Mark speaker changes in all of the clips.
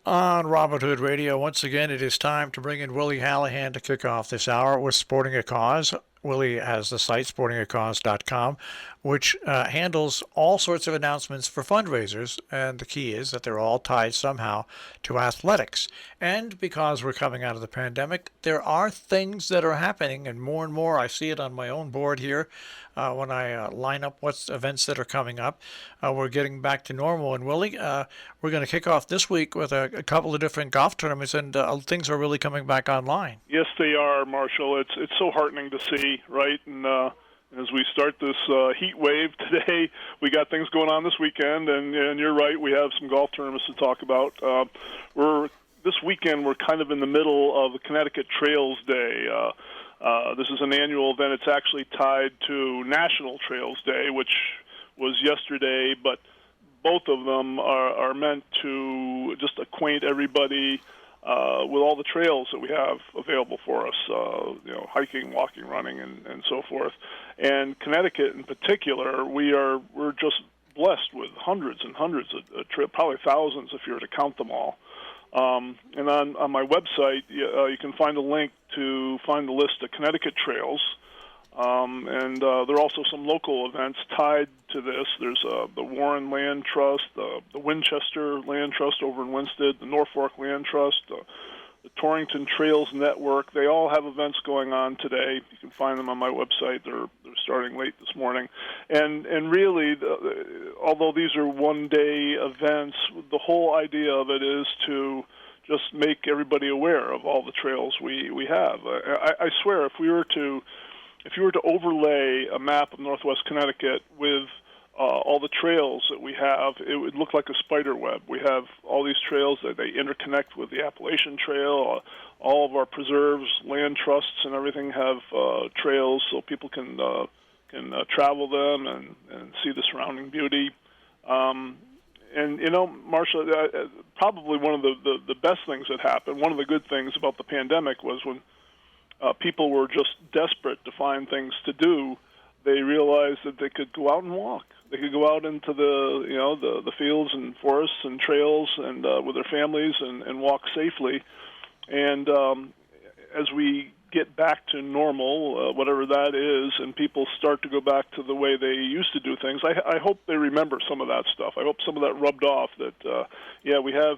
Speaker 1: On Robin Hood Radio, once again, it is time to bring in Willie Hallihan to kick off this hour with Sporting a Cause. Willie has the site sportingacause.com, which handles all sorts of announcements for fundraisers, and the key is that they're all tied somehow to athletics. And because we're coming out of the pandemic, there are things that are happening, and more I see it on my own board here when I line up what's events that are coming up. We're getting back to normal, and Willie, we're going to kick off this week with a couple of different golf tournaments, and things are really coming back online.
Speaker 2: Yes, they are, Marshall. It's so heartening to see, right? And as we start this heat wave today, we got things going on this weekend, and you're right, we have some golf tournaments to talk about. This weekend we're kind of in the middle of the Connecticut Trails Day. This is an annual event. It's actually tied to National Trails Day, which was yesterday, but both of them are meant to just acquaint everybody with all the trails that we have available for us, hiking, walking, running, and so forth. And Connecticut in particular, we're just blessed with hundreds and hundreds of trips, probably thousands if you were to count them all. And on my website, you can find a link to find the list of Connecticut trails. And there are also some local events tied to this. There's the Warren Land Trust, the Winchester Land Trust over in Winsted, the Norfolk Land Trust, the Torrington Trails Network. They all have events going on today. You can find them on my website. They're starting late this morning. And really, although these are one-day events, the whole idea of it is to just make everybody aware of all the trails we have. I swear, if you were to overlay a map of Northwest Connecticut with all the trails that we have, it would look like a spider web. We have all these trails that they interconnect with the Appalachian Trail. All of our preserves, land trusts, and everything have trails so people can travel them and see the surrounding beauty. And, Marcia, probably one of the best things that happened, one of the good things about the pandemic was when people were just desperate to find things to do, they realized that they could go out and walk. They could go out into the fields and forests and trails and with their families and walk safely. And as we get back to normal, whatever that is, and people start to go back to the way they used to do things, I hope they remember some of that stuff. I hope some of that rubbed off, that, we have,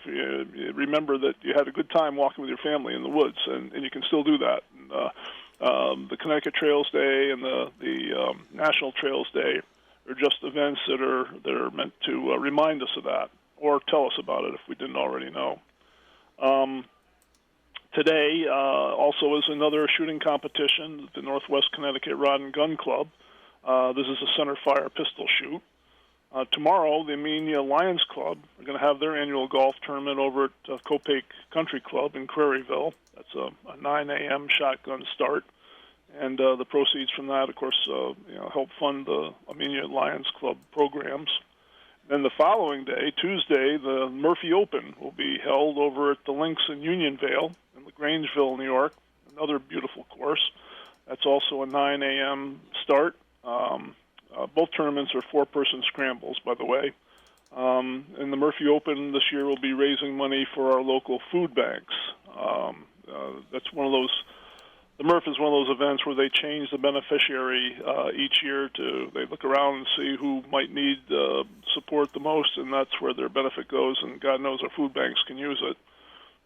Speaker 2: remember that you had a good time walking with your family in the woods, and you can still do that. And, the Connecticut Trails Day and the National Trails Day are just events that are meant to remind us of that, or tell us about it if we didn't already know. Today also is another shooting competition at the Northwest Connecticut Rod and Gun Club. This is a center fire pistol shoot. Tomorrow, the Amenia Lions Club are going to have their annual golf tournament over at Copake Country Club in Craryville. That's a 9 a.m. shotgun start. And the proceeds from that, of course, help fund the Amenia Lions Club programs. Then the following day, Tuesday, the Murphy Open will be held over at the Links in Unionvale in LaGrangeville, New York, another beautiful course. That's also a 9 a.m. start. Both tournaments are four-person scrambles, by the way. And the Murphy Open this year will be raising money for our local food banks. That's one of those. The Murph is one of those events where they change the beneficiary each year. They look around and see who might need support the most, and that's where their benefit goes. And God knows our food banks can use it.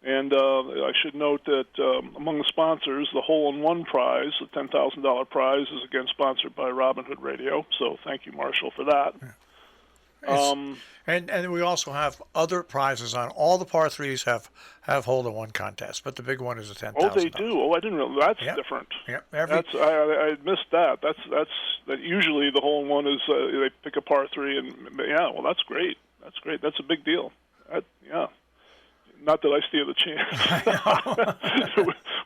Speaker 2: And I should note that among the sponsors, the hole-in-one prize, the $10,000 prize, is again sponsored by Robin Hood Radio. So thank you, Marshall, for that.
Speaker 1: And we also have other prizes on all the par threes have hole-in-one contests, but the big one is a $10,000.
Speaker 2: Oh, they do. Oh, I didn't realize that's different.
Speaker 1: Yeah,
Speaker 2: I missed that. That usually the hole-in-one is they pick a par three, and that's great. That's great. That's a big deal. Not that I stand a chance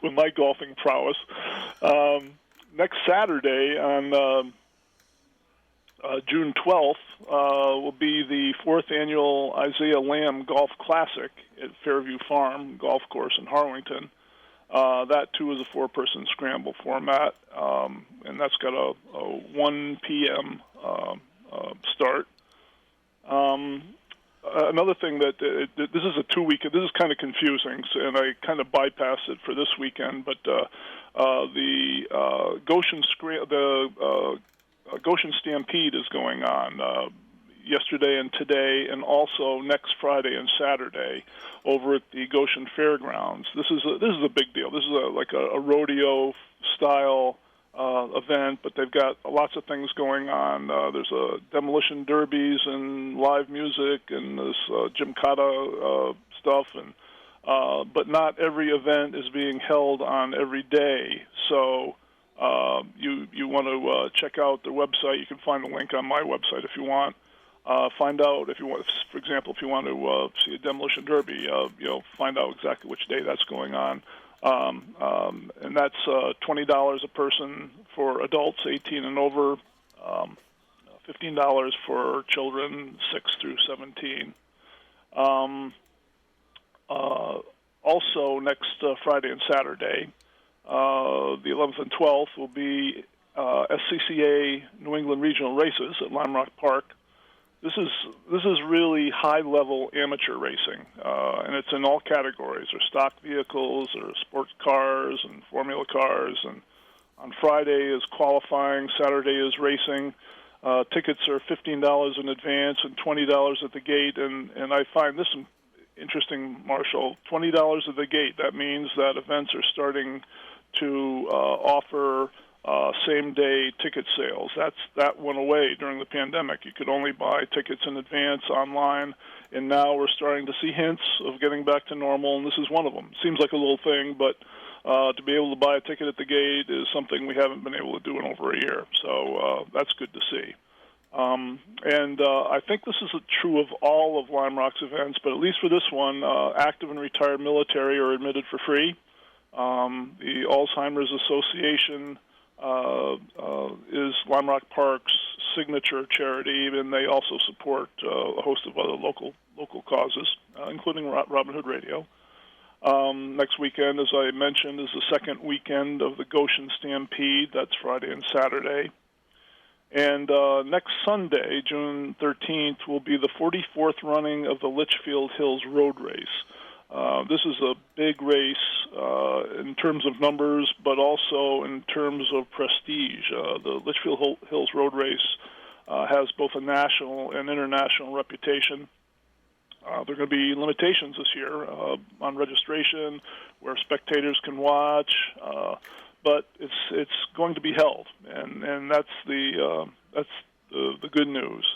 Speaker 2: with my golfing prowess. Next Saturday on June 12th will be the 4th annual Isaiah Lamb Golf Classic at Fairview Farm Golf Course in Harlington. That, too, is a four-person scramble format, and that's got a 1 p.m. Start. another thing that this is a 2-week. This is kind of confusing, and I kind of bypassed it for this weekend. But the Goshen Stampede is going on yesterday and today, and also next Friday and Saturday over at the Goshen Fairgrounds. This is a big deal. This is like a rodeo style event, but they've got lots of things going on. There's demolition derbies and live music, and there's gymkhana stuff, and but not every event is being held on every day. So you want to check out their website. You can find the link on my website if you want. Find out if you want, for example, if you want to see a demolition derby, find out exactly which day that's going on. And that's $20 a person for adults 18 and over, $15 for children 6 through 17. Also, next Friday and Saturday, the 11th and 12th will be SCCA New England Regional Races at Lime Rock Park. This is really high-level amateur racing, and it's in all categories. There's stock vehicles, there's sports cars and formula cars, and on Friday is qualifying, Saturday is racing. Tickets are $15 in advance and $20 at the gate, and I find this interesting, Marshall. $20 at the gate, that means that events are starting to offer same-day ticket sales. That went away during the pandemic. You could only buy tickets in advance online, and now we're starting to see hints of getting back to normal, and this is one of them. Seems like a little thing, but to be able to buy a ticket at the gate is something we haven't been able to do in over a year, so that's good to see. And I think this is true of all of Lime Rock's events, but at least for this one, active and retired military are admitted for free. The Alzheimer's Association is Lime Rock Park's signature charity, and they also support a host of other local causes, including Robin Hood Radio. Next weekend, as I mentioned, is the second weekend of the Goshen Stampede. That's Friday and Saturday. And next Sunday, June 13th, will be the 44th running of the Litchfield Hills Road Race. This is a big race in terms of numbers, but also in terms of prestige. The Litchfield Hills Road Race has both a national and international reputation. There are going to be limitations this year on registration, where spectators can watch, but it's going to be held, and that's the good news.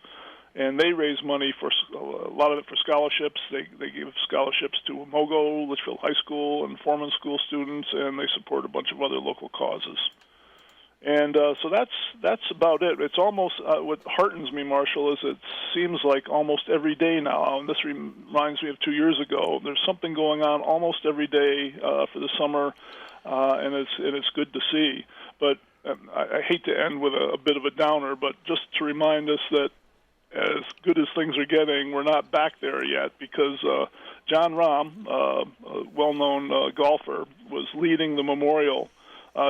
Speaker 2: And they raise money for a lot of it for scholarships. They give scholarships to Mogo, Litchfield High School, and Foreman School students, and they support a bunch of other local causes. And so that's about it. It's almost what heartens me, Marshall, is it seems like almost every day now, and this reminds me of 2 years ago. There's something going on almost every day for the summer, and it's good to see. But I hate to end with a bit of a downer, but just to remind us that as good as things are getting, we're not back there yet, because John Rahm, a well-known golfer, was leading the Memorial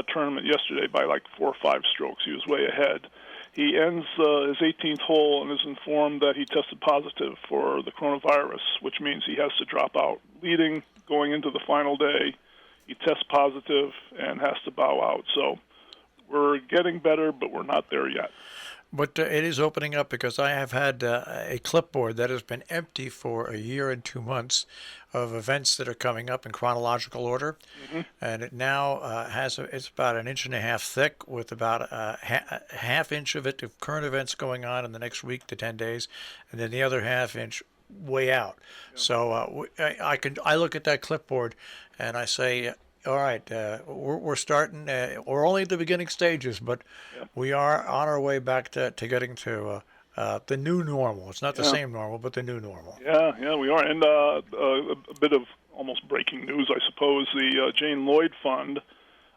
Speaker 2: tournament yesterday by like 4 or 5 strokes. He was way ahead. He ends his 18th hole and is informed that he tested positive for the coronavirus, which means he has to drop out. Leading, going into the final day, he tests positive and has to bow out. So we're getting better, but we're not there yet.
Speaker 1: But it is opening up, because I have had a clipboard that has been empty for a year and 2 months of events that are coming up in chronological order. Mm-hmm. And it now it's about 1.5 inches thick, with about a half inch of it of current events going on in the next week to 10 days, and then the other half inch way out. Yeah. So I look at that clipboard and I say, all right, we're starting. We're only at the beginning stages, but we are on our way back to getting to the new normal. It's not the same normal, but the new normal.
Speaker 2: Yeah, we are. And a bit of almost breaking news, I suppose. The Jane Lloyd Fund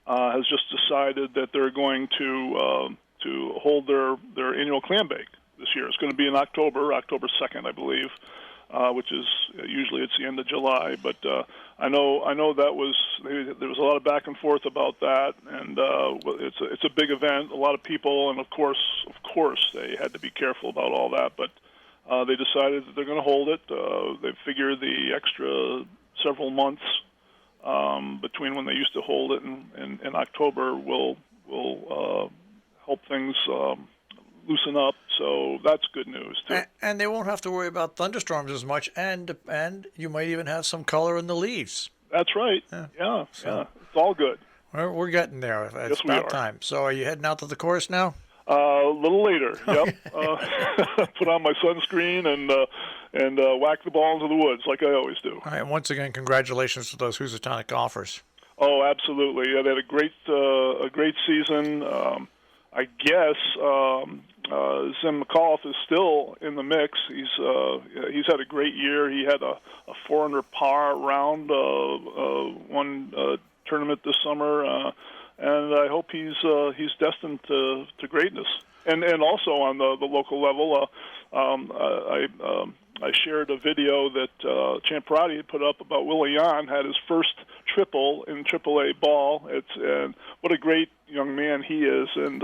Speaker 2: has just decided that they're going to hold their annual clam bake this year. It's going to be in October 2nd, I believe. Which is usually it's the end of July, but I know that there was a lot of back and forth about that, and it's a big event, a lot of people, and of course they had to be careful about all that. But they decided that they're going to hold it. They figure the extra several months between when they used to hold it and October will help things loosen up. So that's good news too.
Speaker 1: And they won't have to worry about thunderstorms as much, and you might even have some color in the leaves.
Speaker 2: That's right. Yeah. It's all good.
Speaker 1: We're getting there. It's
Speaker 2: Yes, we
Speaker 1: about
Speaker 2: are.
Speaker 1: time. So are you heading out to the course now?
Speaker 2: A little later. Yep. Put on my sunscreen and whack the ball into the woods like I always do.
Speaker 1: All right. Once again, congratulations to those Housatonic golfers.
Speaker 2: Oh, absolutely. Yeah, they had a great season. I guess Zim McAuliffe is still in the mix. He's had a great year. He had a 4 under par round one tournament this summer, and I hope he's destined to greatness. And also on the local level, I shared a video that Champerati had put up about Willie Yan had his first triple in AAA ball. And what a great young man he is, and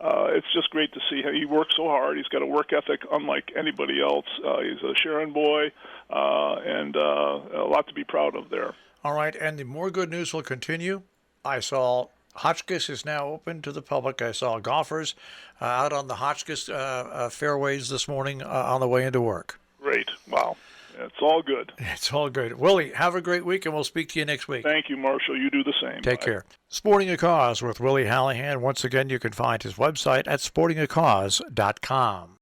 Speaker 2: it's just great to see how he works so hard. He's got a work ethic unlike anybody else. He's a Sharon boy, and a lot to be proud of there.
Speaker 1: All right, and the more good news will continue. I saw Hotchkiss is now open to the public. I saw golfers out on the Hotchkiss fairways this morning on the way into work.
Speaker 2: Great. Wow. It's all good.
Speaker 1: It's all good. Willie, have a great week, and we'll speak to you next week.
Speaker 2: Thank you, Marshall. You do the same.
Speaker 1: Take
Speaker 2: Bye.
Speaker 1: care. Sporting a Cause with Willie Hallihan. Once again, you can find his website at sportingacause.com.